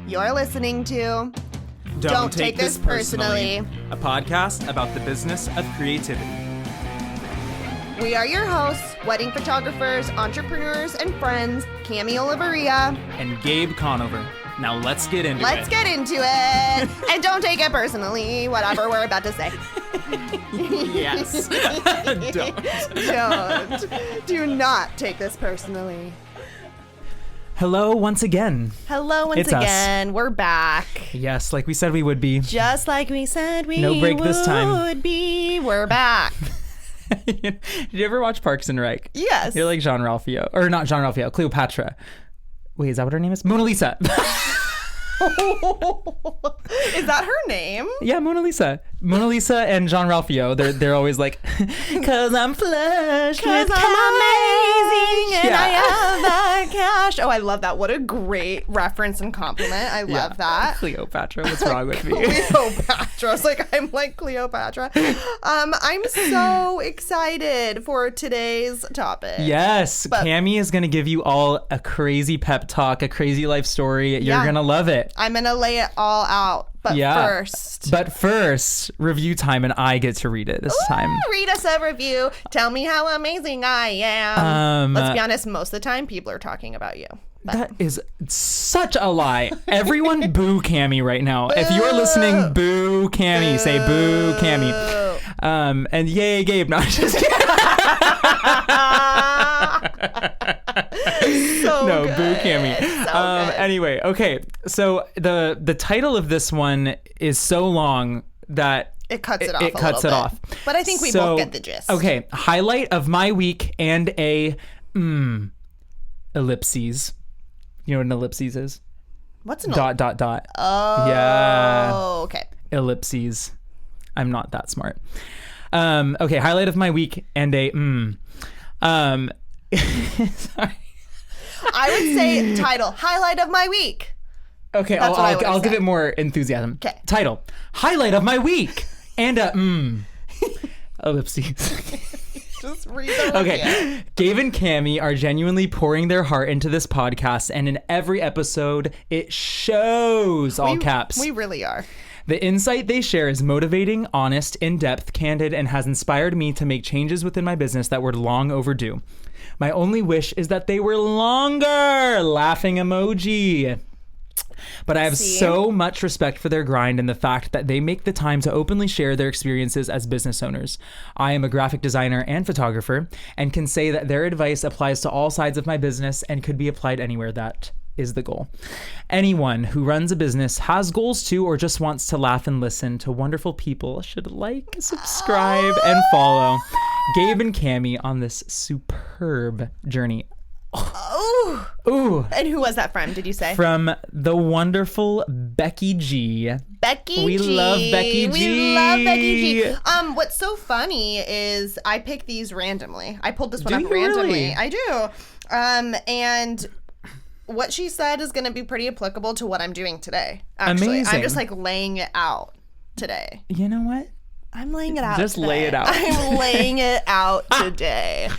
You're listening to Don't Take This Personally, a podcast about the business of creativity. We are your hosts, wedding photographers, entrepreneurs, and friends, Cami Oliveria. And Gabe Conover. Now let's get into it. Let's get into it. And don't take it personally, whatever we're about to say. Yes. Don't. Do not take this personally. Hello once again. Hello once It's us. again. We're back. Yes, like we said we would be. Just like we said we No break this time. would be. We're back. Did you ever watch Parks and Rec? Yes. You're like Jean-Ralphio. Or not Jean-Ralphio, Cleopatra. Wait, is that what her name is? Mona Lisa. Is that her name? Yeah, Mona Lisa. Mona Lisa and Jean-Ralphio, they're always like, cause I'm flush Because with I'm amazing and Yeah. I have the cash. Oh, I love that. What a great reference and compliment. I love that. Cleopatra, what's wrong with me? Cleopatra. I'm like Cleopatra. I'm so excited for today's topic. Yes, Cami is going to give you all a crazy pep talk, a crazy life story. You're Yeah. going to love it. I'm going to lay it all out. But first, review time, and I get to read it this time. Read us a review. Tell me how amazing I am. Let's be honest, most of the time people are talking about you. But That is such a lie. Everyone boo Cami right now. If you're listening, boo Cami. Say boo Cami. And yay Gabe. No, I'm just kidding. So No, good. boo Cami. So good. Anyway, okay. So the title of this one is so long that It cuts it off. It cuts it off. But I think we So, both get the gist. Okay, highlight of my week and a ellipses. You know what an ellipses is? What's an Dot. Oh, Yeah. okay. Ellipses. I'm not that smart. Okay, highlight of my week and a sorry. I would say title, highlight of my week. Okay, That's what I would've I'll give said. it more enthusiasm. 'Kay. Title, highlight of my week and a ellipses. Just read the review. Okay, Gabe and Cami are genuinely pouring their heart into this podcast, and in every episode, it shows, all caps. We really are. The insight they share is motivating, honest, in-depth, candid, and has inspired me to make changes within my business that were long overdue. My only wish is that they were longer. Laughing emoji. But I have so much respect for their grind and the fact that they make the time to openly share their experiences as business owners. I am a graphic designer and photographer and can say that their advice applies to all sides of my business and could be applied anywhere. That is the goal. Anyone who runs a business, has goals too, or just wants to laugh and listen to wonderful people should like, subscribe, and follow Gabe and Cami on this superb journey. Ooh. And who was that from, did you say? From the wonderful Becky G. Becky We G. love Becky G. We love Becky G. What's so funny is I pick these randomly. I pulled this one Do up you randomly. really? I do. And what she said is going to be pretty applicable to what I'm doing today. Actually, Amazing. I'm just like laying it out today. You know what? I'm laying it out. Just today. lay it out. I'm laying it out today.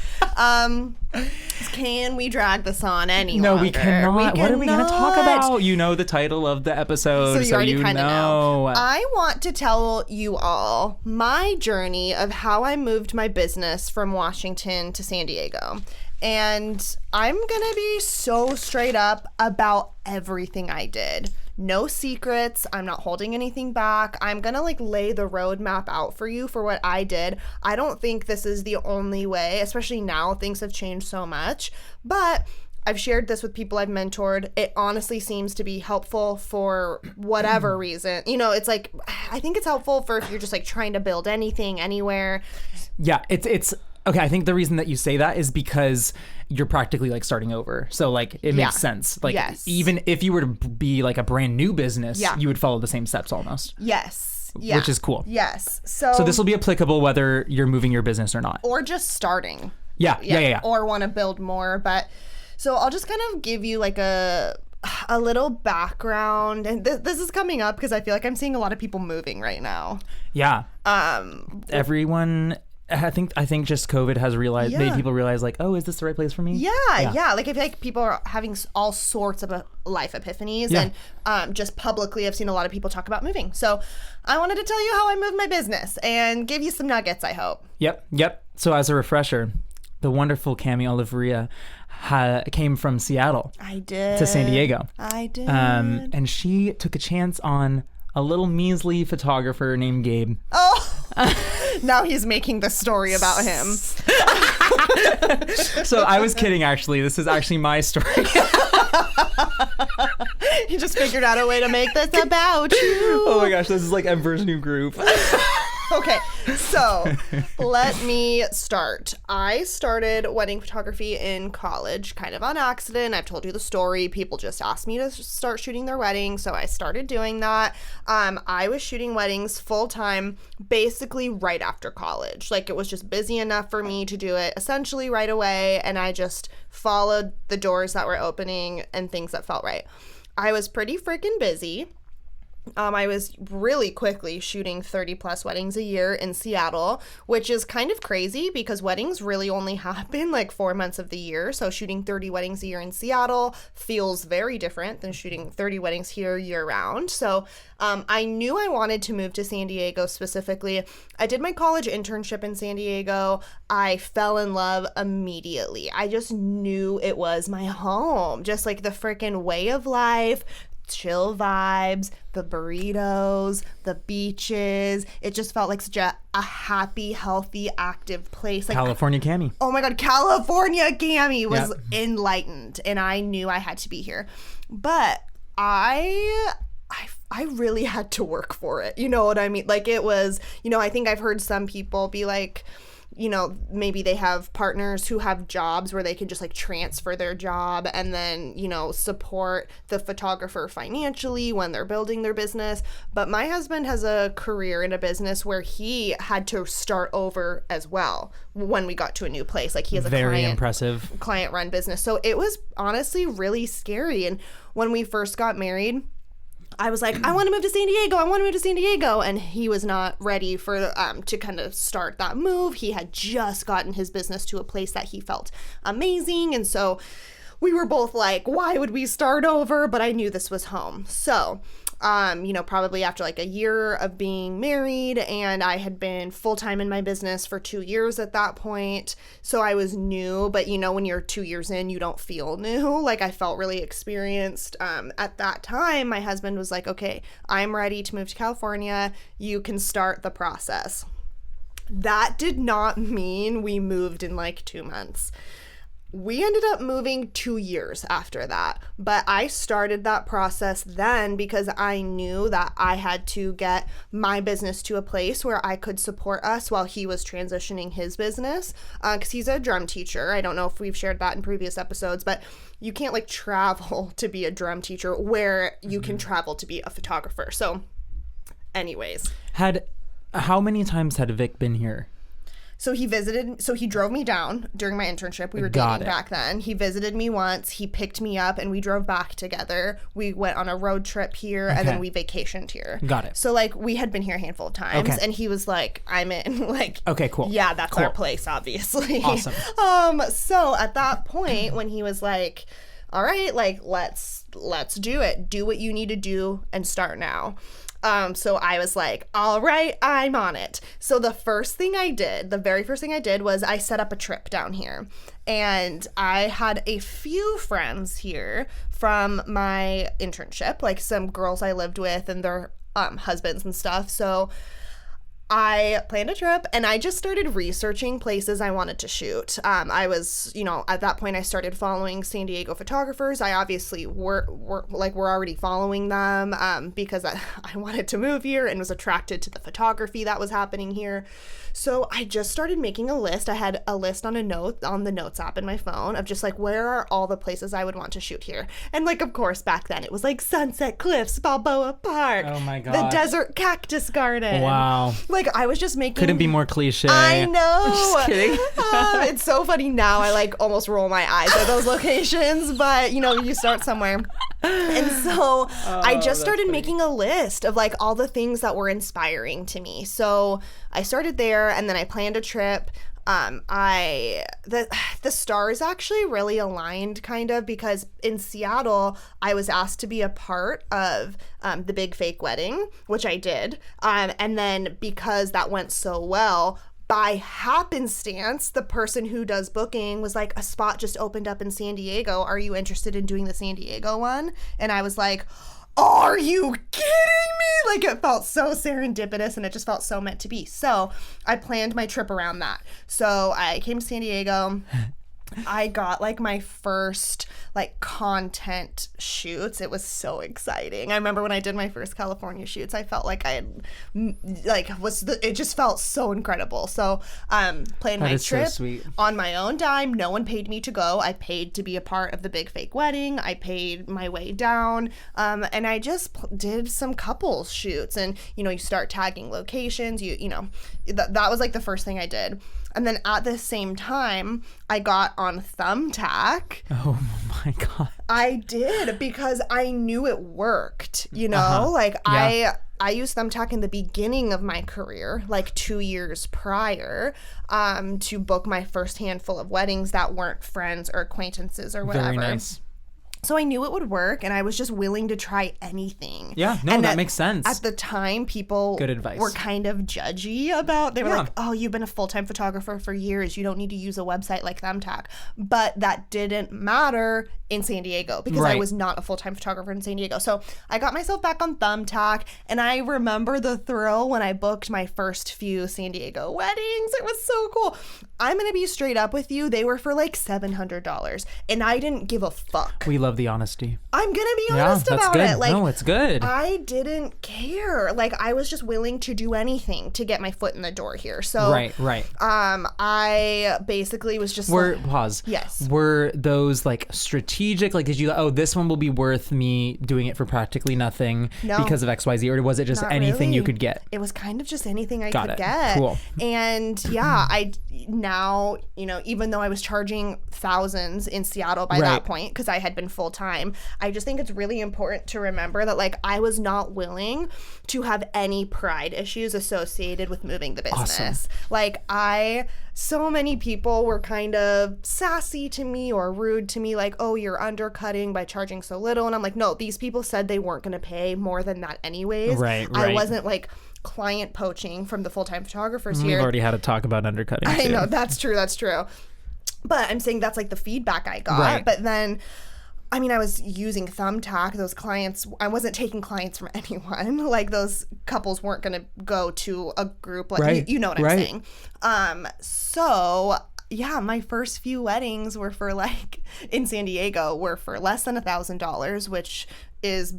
Can we drag this on any No, longer? we cannot. What are we going to talk cannot. about? You know the title of the episode, So you already you kind of know. I want to tell you all my journey of how I moved my business from Washington to San Diego. And I'm going to be so straight up about everything I did. No secrets. I'm not holding anything back. I'm going to lay the roadmap out for you for what I did. I don't think this is the only way, especially now things have changed so much. But I've shared this with people I've mentored. It honestly seems to be helpful for whatever reason. You know, it's like, I think it's helpful for if you're just trying to build anything, anywhere. Yeah, it's okay. I think the reason that you say that is because you're practically starting over. So it makes sense. Yes. Even if you were to be a brand new business, Yeah. you would follow the same steps almost. Yes. Yeah. Which is cool. Yes. So So this will be applicable whether you're moving your business or not. or just starting. Yeah. Or want to build more. But so I'll just kind of give you a little background. And this is coming up because I feel like I'm seeing a lot of people moving right now. Yeah. Everyone I think just COVID has made people realize like, oh, is this the right place for me? Yeah. Like I feel like people are having all sorts of life epiphanies, and just publicly I've seen a lot of people talk about moving. So I wanted to tell you how I moved my business and give you some nuggets, I hope. Yep. So as a refresher, the wonderful Cami Oliveria came from Seattle. I did. To San Diego. I did. And she took a chance on a little measly photographer named Gabe. Oh, now he's making the story about him. So I was kidding, actually. This is actually my story. He just figured out a way to make this about you. Oh my gosh, this is like Emperor's New Groove. Okay, so let me start. I started wedding photography in college kind of on accident. I've told you the story. People just asked me to start shooting their weddings, so I started doing that. I was shooting weddings full time basically right after college. Like, it was just busy enough for me to do it essentially right away, and I just followed the doors that were opening and things that felt right. I was pretty freaking busy. I was really quickly shooting 30 plus weddings a year in Seattle, which is kind of crazy because weddings really only happen like 4 months of the year. So shooting 30 weddings a year in Seattle feels very different than shooting 30 weddings here year round. So I knew I wanted to move to San Diego specifically. I did my college internship in San Diego. I fell in love immediately. I just knew it was my home, just like the freaking way of life. Chill vibes, the burritos, the beaches. It just felt like such a happy, healthy, active place. Like, California Cami. Oh my God, California Cami was enlightened, and I knew I had to be here. But I really had to work for it. You know what I mean? Like, it was, I think I've heard some people be like, maybe they have partners who have jobs where they can just like transfer their job and then, support the photographer financially when they're building their business. But my husband has a career in a business where he had to start over as well when we got to a new place. Like, he has a very impressive client-run business. So it was honestly really scary. And when we first got married, I was like, I want to move to San Diego. And he was not ready for to kind of start that move. He had just gotten his business to a place that he felt amazing. And so we were both like, why would we start over? But I knew this was home. So, probably after like a year of being married, and I had been full-time in my business for 2 years at that point. So I was new, but when you're 2 years in, you don't feel new. Like, I felt really experienced. At that time, my husband was like, okay, I'm ready to move to California. You can start the process. That did not mean we moved in like 2 months. We ended up moving 2 years after that, but I started that process then because I knew that I had to get my business to a place where I could support us while he was transitioning his business, because he's a drum teacher. I don't know if we've shared that in previous episodes, but you can't like travel to be a drum teacher where you can travel to be a photographer. So anyways. How many times had Vic been here? So he drove me down during my internship. We were dating back then. He visited me once. He picked me up and we drove back together. We went on a road trip here and then we vacationed here. Got it. So like we had been here a handful of times and he was like, I'm in. Like, okay, cool. Yeah, that's our place, obviously. Awesome. So at that point when he was like, all right, like let's do it. Do what you need to do and start now. So I was like, all right, I'm on it. So the very first thing I did was I set up a trip down here, and I had a few friends here from my internship, like some girls I lived with and their husbands and stuff. So I planned a trip and I just started researching places I wanted to shoot. I was, at that point I started following San Diego photographers. I obviously were already following them because I wanted to move here and was attracted to the photography that was happening here. So I just started making a list. I had a list on the Notes app in my phone of just like, where are all the places I would want to shoot here? And like, of course, back then it was like Sunset Cliffs, Balboa Park, oh my God, the Desert Cactus Garden. Wow. Like, I was just making... Couldn't be more cliche. I know. Just kidding. It's so funny now. I like almost roll my eyes at those locations, but you start somewhere. And so I just started making a list of like all the things that were inspiring to me. So I started there, and then I planned a trip. The stars actually really aligned kind of, because in Seattle I was asked to be a part of the Big Fake Wedding, which I did. And then because that went so well, by happenstance, the person who does booking was like, a spot just opened up in San Diego. Are you interested in doing the San Diego one? And I was like, are you kidding me? Like, it felt so serendipitous, and it just felt so meant to be. So I planned my trip around that. So I came to San Diego. I got like my first like content shoots. It was so exciting. I remember when I did my first California shoots, I felt like I had it just felt so incredible. So planned my trip on my own dime. No one paid me to go. I paid to be a part of the Big Fake Wedding. I paid my way down, and I just did some couples shoots. And you start tagging locations. That was like the first thing I did. And then at the same time, I got on Thumbtack. Oh my God. I did, because I knew it worked, Like, yeah. I used Thumbtack in the beginning of my career, like 2 years prior, to book my first handful of weddings that weren't friends or acquaintances or whatever. Very nice. So I knew it would work, and I was just willing to try anything. Yeah, no, and that makes sense. At the time, people Good advice. were kind of judgy about, they were like, oh, you've been a full-time photographer for years. You don't need to use a website like Thumbtack. But that didn't matter in San Diego, because I was not a full-time photographer in San Diego. So I got myself back on Thumbtack, and I remember the thrill when I booked my first few San Diego weddings. It was so cool. I'm going to be straight up with you. They were for like $700, and I didn't give a fuck. We love the honesty. I'm gonna be honest about good. it. Like, no, it's good. I didn't care. Like, I was just willing to do anything to get my foot in the door here. So right. I basically was just pause. Yes. Were those like strategic? Like, did you this one will be worth me doing it for practically nothing because of XYZ, or was it just anything you could get? It was kind of just anything I could get. Cool. And yeah, now, even though I was charging thousands in Seattle by that point, because I had been full time, I just think it's really important to remember that, like, I was not willing to have any pride issues associated with moving the business. Awesome. Like, so many people were kind of sassy to me or rude to me, like, oh, you're undercutting by charging so little. And I'm like, no, these people said they weren't going to pay more than that anyways. Right. I wasn't like client poaching from the full-time photographers here. We've already had a talk about undercutting. I know, that's true. But I'm saying that's like the feedback I got. Right. But then, I was using Thumbtack. Those clients, I wasn't taking clients from anyone. Like, those couples weren't going to go to a group. Like, you know what I'm saying. So yeah, my first few weddings were for in San Diego were for less than $1,000, which is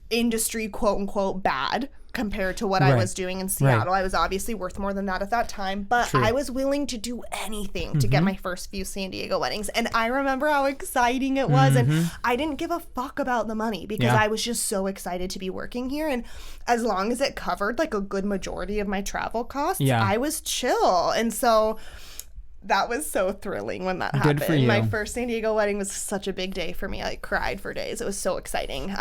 industry quote unquote bad compared to what I was doing in Seattle. I was obviously worth more than that at that time, but I was willing to do anything to get my first few San Diego weddings. And I remember how exciting it was. And I didn't give a fuck about the money, because I was just so excited to be working here. And as long as it covered like a good majority of my travel costs, I was chill. And so that was so thrilling when that happened. Good for you. My first San Diego wedding was such a big day for me. I cried for days. It was so exciting.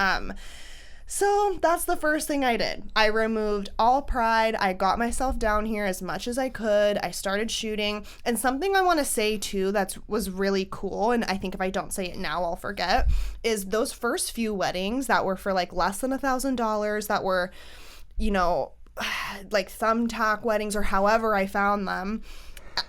So that's the first thing I did. I removed all pride. I got myself down here as much as I could. I started shooting. And something I want to say too that was really cool, and I think if I don't say it now I'll forget, is those first few weddings that were for like less than $1,000, that were, like Thumbtack weddings or however I found them.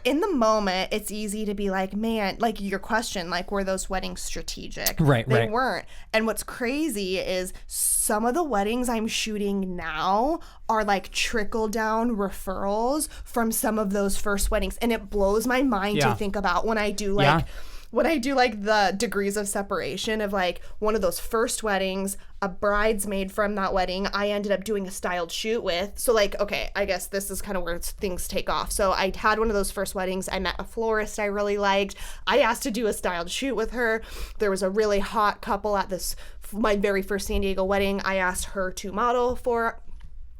In the moment, it's easy to be like, man, like your question, like, were those weddings strategic? They weren't. And what's crazy is some of the weddings I'm shooting now are like trickle down referrals from some of those first weddings. And it blows my mind to think about when I do like the degrees of separation of like one of those first weddings, a bridesmaid from that wedding I ended up doing a styled shoot with. So like, okay, I guess this is kind of where things take off. So I had one of those first weddings. I met a florist I really liked. I asked to do a styled shoot with her. There was a really hot couple at my very first San Diego wedding. I asked her to model for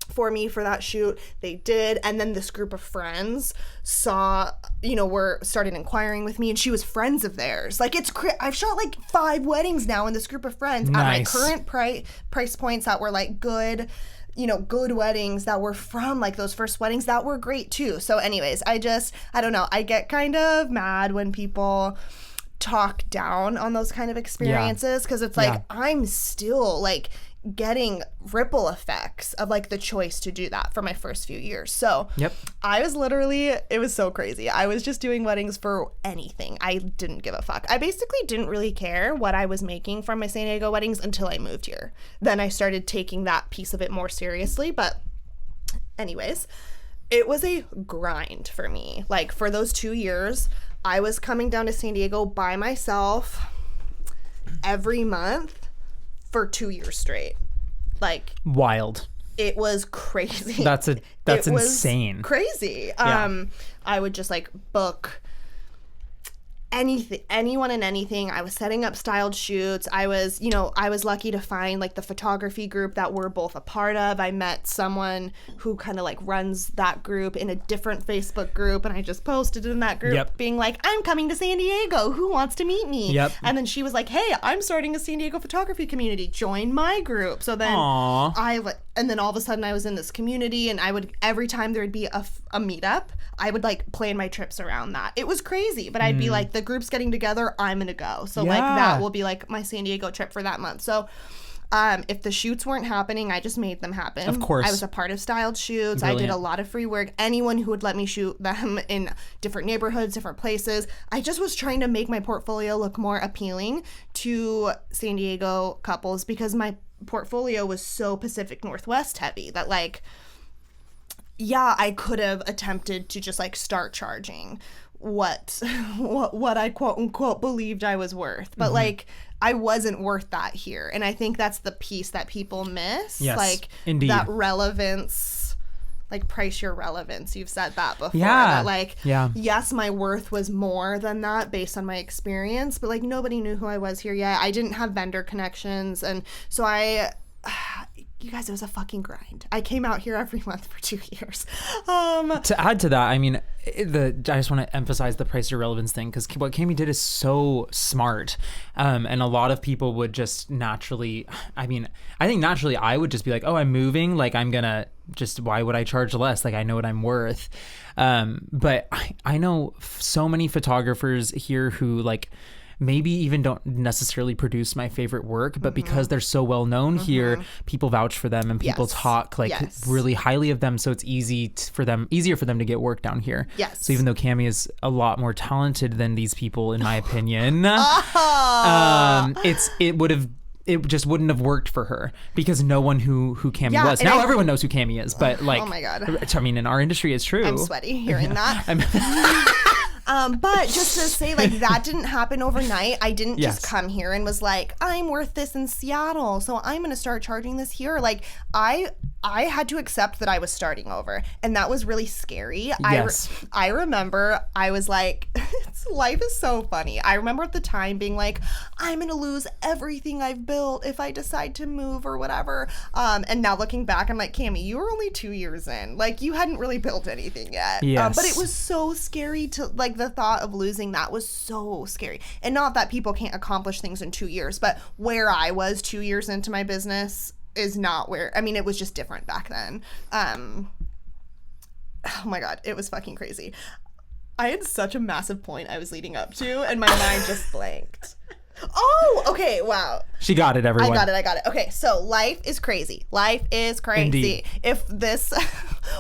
for me for that shoot. They did. And then this group of friends saw, were started inquiring with me, and she was friends of theirs. Like, it's I've shot like 5 weddings now in this group of friends Nice. at my current price points that were like good, good weddings that were from like those first weddings that were great too. So anyways, I don't know. I get kind of mad when people talk down on those kind of experiences, because it's like, I'm still like getting ripple effects of like the choice to do that for my first few years. So I was literally, it was so crazy. I was just doing weddings for anything. I didn't give a fuck. I basically didn't really care what I was making from my San Diego weddings until I moved here. Then I started taking that piece of it more seriously. But anyways, it was a grind for me. Like, for those 2 years, I was coming down to San Diego by myself every month for 2 years straight. Like, wild. It was crazy. That's insane. Crazy. I would just like book anyone and anything. I was setting up styled shoots. I was lucky to find like the photography group that we're both a part of. I met someone who kind of like runs that group in a different Facebook group, and I just posted in that group being like, I'm coming to San Diego. Who wants to meet me? And then she was like, hey, I'm starting a San Diego photography community. Join my group. So then and then all of a sudden I was in this community, and I would, every time there would be a meetup, I would like plan my trips around that. It was crazy, but I'd be like, the group's getting together, I'm gonna go. So like that will be like my San Diego trip for that month. So if the shoots weren't happening, I just made them happen. Of course. I was a part of styled shoots. Brilliant. I did a lot of free work. Anyone who would let me shoot them in different neighborhoods, different places. I just was trying to make my portfolio look more appealing to San Diego couples, because my portfolio was so Pacific Northwest heavy that like, I could have attempted to just like start charging what I quote unquote believed I was worth, but like I wasn't worth that here. And I think that's the piece that people miss. Yes, like indeed. That relevance, like price your relevance. You've said that before. Yeah. That like, yes, my worth was more than that based on my experience, but like nobody knew who I was here yet. I didn't have vendor connections, and so you guys, it was a fucking grind. I came out here every month for 2 years. To add to that, I mean, I just want to emphasize the price to relevance thing, because what Cami did is so smart. And a lot of people would just naturally, I think naturally I would just be like, oh, I'm moving. Like, I'm going to just, why would I charge less? Like, I know what I'm worth. But I know so many photographers here who like, maybe even don't necessarily produce my favorite work, but because they're so well known here, people vouch for them, and people talk like really highly of them. So it's easier for them to get work down here. Yes. So even though Cami is a lot more talented than these people, in my opinion, it just wouldn't have worked for her, because no one who Cami was. Now everyone knows who Cami is, but like, oh my God. I mean, in our industry, it's true. I'm sweaty hearing that. But just to say, like, that didn't happen overnight. I didn't just come here and was like, I'm worth this in Seattle, so I'm going to start charging this here. Like, I had to accept that I was starting over, and that was really scary. Yes. I remember I was like, life is so funny. I remember at the time being like, I'm going to lose everything I've built if I decide to move or whatever. And now looking back, I'm like, Cami, you were only 2 years in. Like, you hadn't really built anything yet. Yes. But it was so scary to, like, the thought of losing that was so scary. And not that people can't accomplish things in 2 years, but where I was 2 years into my business is not where, I mean, it was just different back then. Oh my God, it was fucking crazy. I had such a massive point I was leading up to, and my mind just blanked. Oh, okay, wow. She got it, everyone. I got it. Okay, so life is crazy. Life is crazy. Indeed. If this,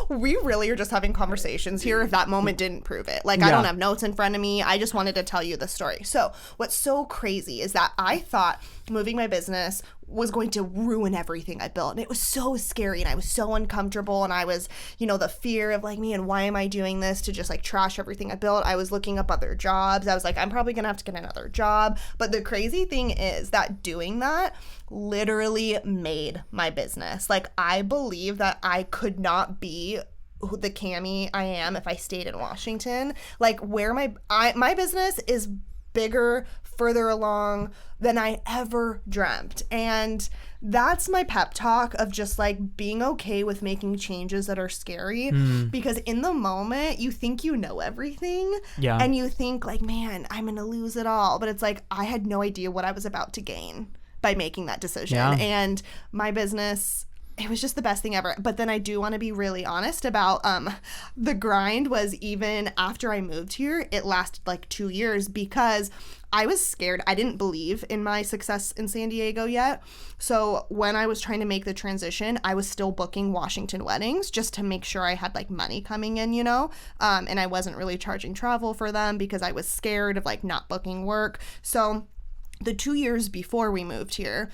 we really are just having conversations here. If that moment didn't prove it. Like, I don't have notes in front of me. I just wanted to tell you the story. So what's so crazy is that I thought moving my business was going to ruin everything I built. And it was so scary, and I was so uncomfortable, and I was, the fear of like, man, why am I doing this to just like trash everything I built? I was looking up other jobs. I was like, I'm probably gonna have to get another job. But the crazy thing is that doing that literally made my business. Like, I believe that I could not be the Cami I am if I stayed in Washington. Like, where my business is bigger, further along than I ever dreamt. And that's my pep talk of just like being okay with making changes that are scary, because in the moment you think you know everything, and you think like, man, I'm gonna lose it all, but it's like I had no idea what I was about to gain by making that decision. And my business, it was just the best thing ever. But then I do want to be really honest about the grind was, even after I moved here, it lasted like 2 years because I was scared. I didn't believe in my success in San Diego yet. So when I was trying to make the transition, I was still booking Washington weddings just to make sure I had like money coming in, you know? And I wasn't really charging travel for them because I was scared of like not booking work. So the 2 years before we moved here,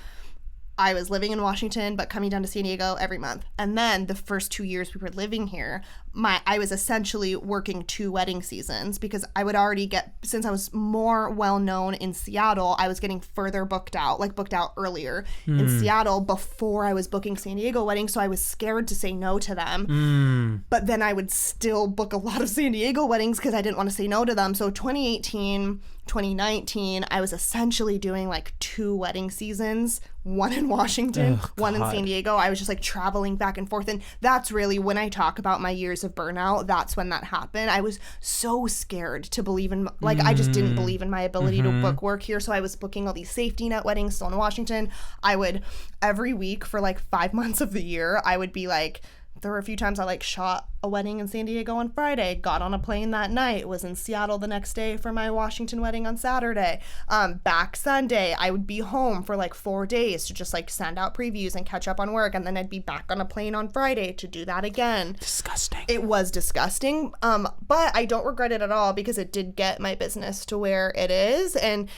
I was living in Washington, but coming down to San Diego every month. And then the first 2 years we were living here, I was essentially working 2 wedding seasons because I would already get, since I was more well known in Seattle, I was getting further booked out earlier in Seattle before I was booking San Diego weddings. So I was scared to say no to them. But then I would still book a lot of San Diego weddings because I didn't want to say no to them. So 2018, 2019, I was essentially doing like 2 wedding seasons, one in Washington, one in San Diego. I was just like traveling back and forth. And that's really when I talk about my years of burnout, that's when that happened. I was so scared to believe in, like, I just didn't believe in my ability to book work here. So I was booking all these safety net weddings still in Washington. I would, every week for like 5 months of the year, I would be like, there were a few times I like shot a wedding in San Diego on Friday, got on a plane that night, was in Seattle the next day for my Washington wedding on Saturday. Back Sunday, I would be home for like 4 days to just like send out previews and catch up on work. And then I'd be back on a plane on Friday to do that again. Disgusting. It was disgusting. But I don't regret it at all because it did get my business to where it is. And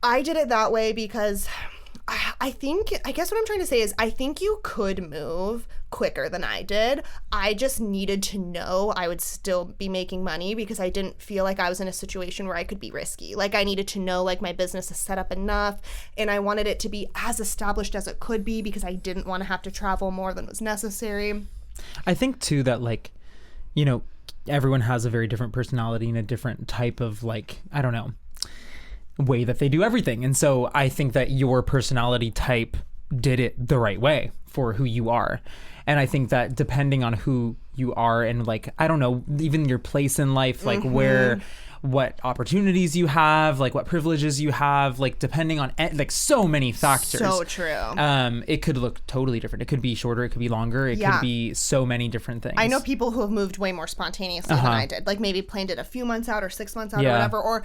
I did it that way because I guess what I'm trying to say is I think you could move quicker than I did. I just needed to know I would still be making money because I didn't feel like I was in a situation where I could be risky. Like I needed to know like my business is set up enough and I wanted it to be as established as it could be because I didn't want to have to travel more than was necessary. I think too that like, you know, everyone has a very different personality and a different type of like, I don't know, way that they do everything. And so I think that your personality type did it the right way for who you are. And I think that depending on who you are and like, I don't know, even your place in life, like what opportunities you have, like what privileges you have, like depending on like so many factors. So true. It could look totally different. It could be shorter. It could be longer. It could be so many different things. I know people who have moved way more spontaneously than I did. Like maybe planned it a few months out or 6 months out or whatever.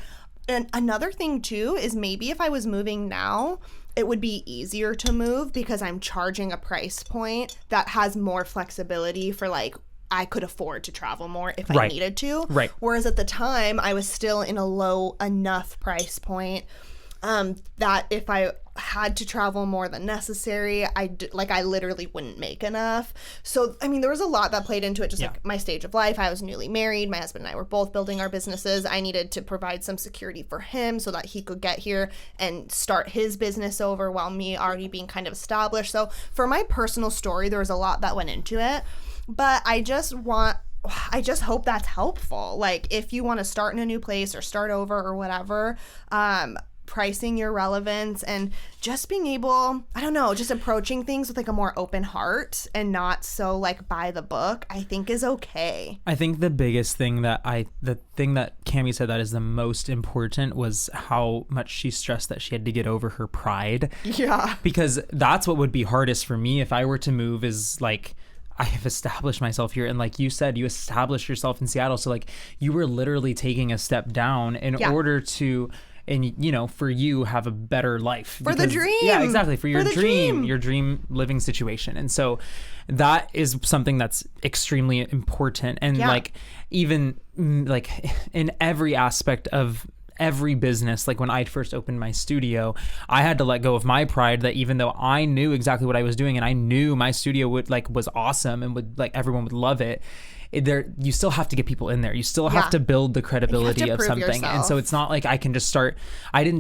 And another thing too is maybe if I was moving now, it would be easier to move because I'm charging a price point that has more flexibility for like I could afford to travel more if I needed to. Right. Whereas at the time I was still in a low enough price point that if I had to travel more than necessary, I literally wouldn't make enough. So, I mean, there was a lot that played into it, just like my stage of life. I was newly married. My husband and I were both building our businesses. I needed to provide some security for him so that he could get here and start his business over while me already being kind of established. So for my personal story, there was a lot that went into it. But I just hope that's helpful. Like if you want to start in a new place or start over or whatever, pricing your relevance and just being able, I don't know, just approaching things with like a more open heart and not so like by the book, I think is okay. I think the biggest thing the thing that Cami said that is the most important was how much she stressed that she had to get over her pride. Yeah. Because that's what would be hardest for me if I were to move is like, I have established myself here. And like you said, you established yourself in Seattle. So like you were literally taking a step down in order to, and you know, for you have a better life for the dream. Yeah, exactly. For your dream, your dream living situation. And so that is something that's extremely important. And like, even like in every aspect of every business, like when I first opened my studio, I had to let go of my pride that even though I knew exactly what I was doing and I knew my studio would like was awesome and would like everyone would love it, you still have to get people in there. You still have to build the credibility of something. Yourself. And so it's not like I didn't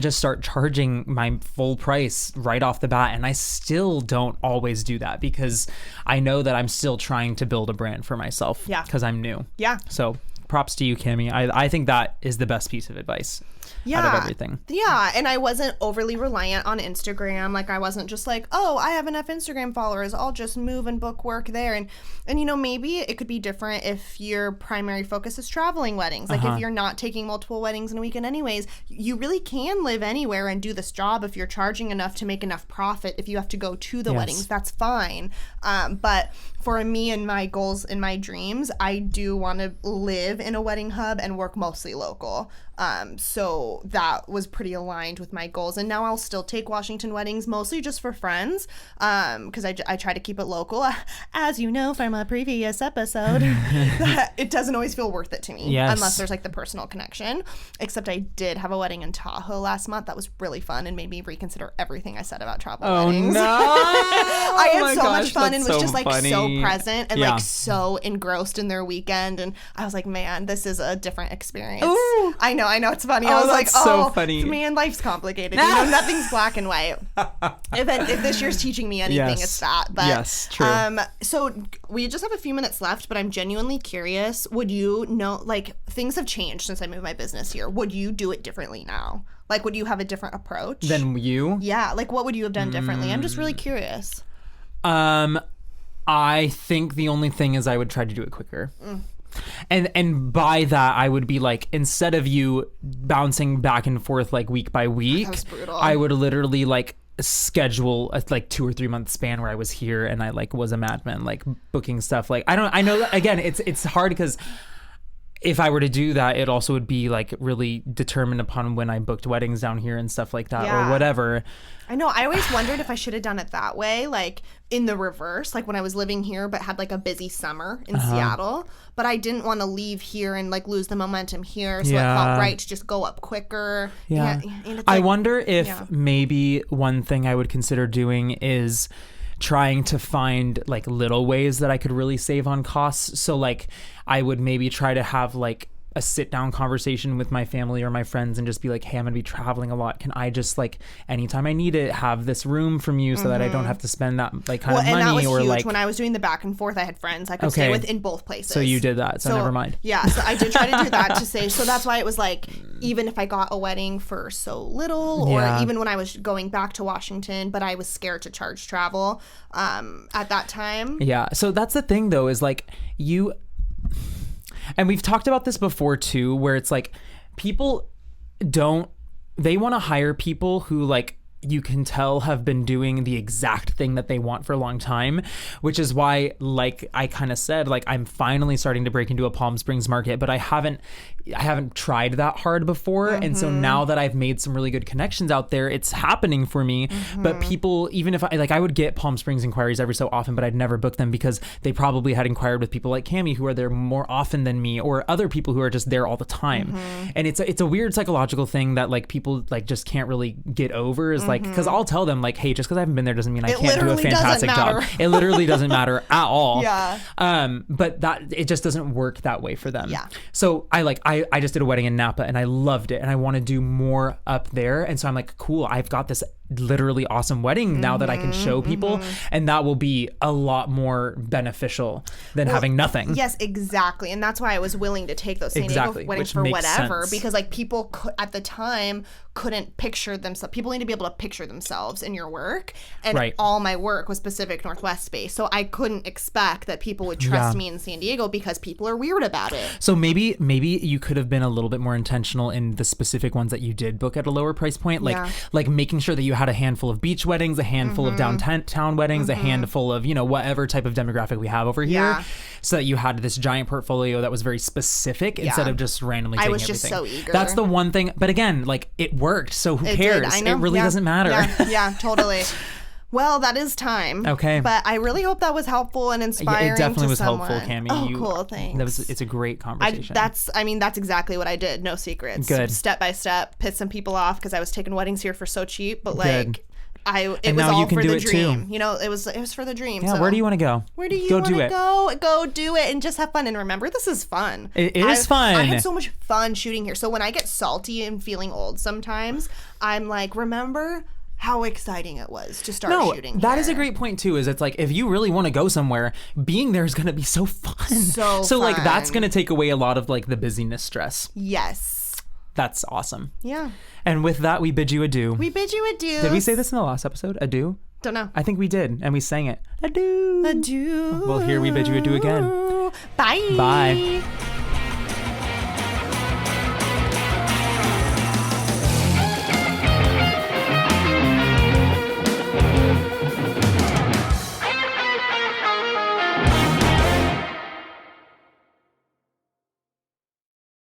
just start charging my full price right off the bat. And I still don't always do that because I know that I'm still trying to build a brand for myself because I'm new. Yeah. So props to you, Cami. I think that is the best piece of advice. out of everything. Yeah, and I wasn't overly reliant on Instagram. Like, I wasn't just like, oh, I have enough Instagram followers, I'll just move and book work there. And you know, maybe it could be different if your primary focus is traveling weddings. Like, if you're not taking multiple weddings in a weekend anyways, you really can live anywhere and do this job if you're charging enough to make enough profit. If you have to go to the weddings, that's fine. But for me and my goals and my dreams, I do want to live in a wedding hub and work mostly local. So that was pretty aligned with my goals. And now I'll still take Washington weddings, mostly just for friends, because I try to keep it local. As you know from a previous episode, it doesn't always feel worth it to me unless there's like the personal connection. Except I did have a wedding in Tahoe last month. That was really fun and made me reconsider everything I said about travel weddings. No. I had so much fun and was so just like funny. so present and like so engrossed in their weekend. And I was like, man, this is a different experience. Ooh. I know it's funny. I was like, so funny. Man, life's complicated. You know, nothing's black and white. If this year's teaching me anything, it's that. But yes, true. So we just have a few minutes left, but I'm genuinely curious. Would you know, like, things have changed since I moved my business here. Would you do it differently now? Like, would you have a different approach? Than you? Yeah. Like, what would you have done differently? I'm just really curious. I think the only thing is I would try to do it quicker. And by that, I would be like, instead of you bouncing back and forth like week by week, That was brutal. I would literally like schedule a like 2 or 3 month span where I was here and I like was a madman, like booking stuff. Like, I know that, again, it's hard because if I were to do that, it also would be like really determined upon when I booked weddings down here and stuff like that or whatever. I know. I always wondered if I should have done it that way, like in the reverse, like when I was living here but had like a busy summer in Seattle. But I didn't want to leave here and like lose the momentum here. So it felt right to just go up quicker. Yeah. And it's I like, wonder if maybe one thing I would consider doing is trying to find like little ways that I could really save on costs. So like I would maybe try to have like a sit down conversation with my family or my friends and just be like, hey, I'm gonna be traveling a lot. Can I just like anytime I need it have this room from you so that I don't have to spend that like kind of money? And that was or huge. like When I was doing the back and forth, I had friends I could stay with in both places. So you did that. So never mind. Yeah, so I did try to do that to say. So that's why it was like, even if I got a wedding for so little, or even when I was going back to Washington, but I was scared to charge travel at that time. Yeah. So that's the thing though, is like and we've talked about this before too, where it's like people they want to hire people who like you can tell have been doing the exact thing that they want for a long time, which is why, like I kind of said, like I'm finally starting to break into a Palm Springs market, but I haven't tried that hard before. And so now that I've made some really good connections out there, it's happening for me. But people, even if I would get Palm Springs inquiries every so often, but I'd never book them because they probably had inquired with people like Cami who are there more often than me, or other people who are just there all the time. And it's a weird psychological thing that like people like just can't really get over, is like, because I'll tell them like, hey, just because I haven't been there doesn't mean I can't do a fantastic job. It literally doesn't matter at all. But that it just doesn't work that way for them. So I just did a wedding in Napa and I loved it and I want to do more up there. And so I'm like, cool, I've got this literally awesome wedding now that I can show people, and that will be a lot more beneficial than having nothing. Yes, exactly. And that's why I was willing to take those San Diego weddings for whatever, because like people at the time couldn't picture themselves. People need to be able to picture themselves in your work, and all my work was Pacific Northwest space, so I couldn't expect that people would trust me in San Diego because people are weird about it. So maybe you could have been a little bit more intentional in the specific ones that you did book at a lower price point, like making sure that you had a handful of beach weddings, a handful of downtown weddings, a handful of whatever type of demographic we have over here, so that you had this giant portfolio that was very specific instead of just randomly taking everything. I was just so eager. That's the one thing, but again, like it worked, so who cares? It really doesn't matter. Yeah, totally. Well, that is time. Okay. But I really hope that was helpful and inspiring. It definitely to was someone. helpful, Cami. Oh, cool. Thanks. It's a great conversation. That's exactly what I did. No secrets. Good. Step by step, pissed some people off because I was taking weddings here for so cheap. But like, Good. It was now all you can for do the it dream. Too. You know, it was for the dream. Yeah. So. Where do you want to go? Where do you want to go? Go do it and just have fun. And remember, this is fun. It is fun. I had so much fun shooting here. So when I get salty and feeling old sometimes, I'm like, remember how exciting it was to start shooting here. That is a great point too, is it's like if you really want to go somewhere, being there is going to be so fun. So fun. Like that's going to take away a lot of like the busyness stress. Yes. That's awesome. Yeah. And with that, we bid you adieu. We bid you adieu. Did we say this in the last episode? Adieu? Don't know. I think we did, and we sang it. Adieu. Adieu. Well, here we bid you adieu again. Bye. Bye.